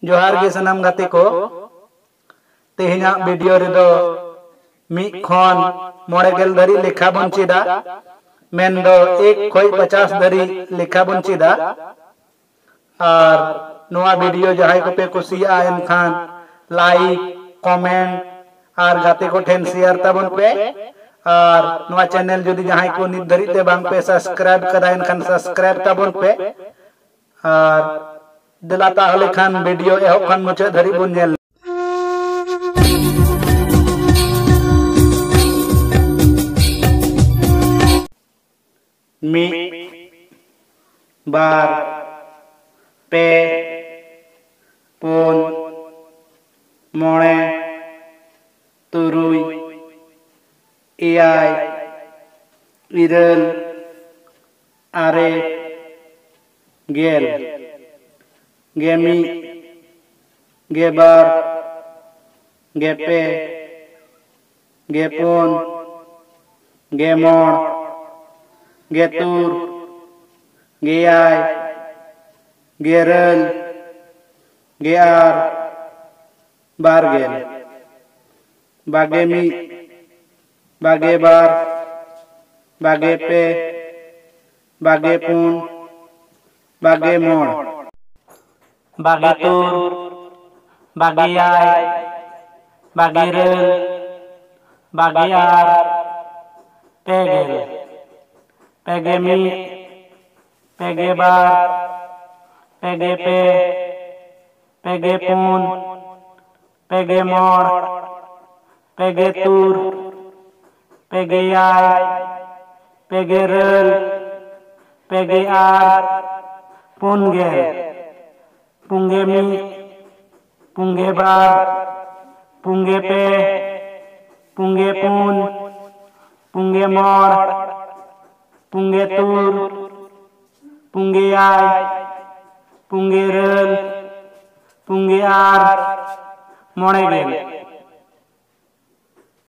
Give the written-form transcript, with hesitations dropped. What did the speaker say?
जोहार गे सनाम गाते को तेहना वीडियो रे दो मी खन मोड़े गेल धरी लेखा बन चेदा मेन दो 1 खोई 50 धरी लेखा बन चेदा और नोआ वीडियो जहां को पे कुसिया एनखान लाइक कमेंट और गाते को ठेन शेयर तबन पे और नोआ चैनल जदि जहां को नित धरी ते बांग पे सब्सक्राइब करा एनखान सब्सक्राइब तबन पे और दिलाता हले खान वीडियो एहो खान मुझे धरी बुन नेल मी बार पे पुन मोड़े तुरुई एआई इरल आरे गेल गेमी गेबार गेपे गेपुन गेमोड़ गेतुर गेआई गेरल गेआर बारगेल बागेमी बागेबार बागेपे बागेपुन बागेमोड़ बागेतुर बागेआई बागेरल बागेआर पेगेल पेगेमी पेगेबार पेगेपे पेगेपुन पेगेमोड़ पेगेतुर पेगेआई पेगेरल पेगेआर पुनगेल पुंगेमी पुंगेबार पुंगेपे पुंगेपुन पुंगेमोड़ पुंगेतुर पुंगेआई पुंगेरल पुंगेआर मोड़ेगेल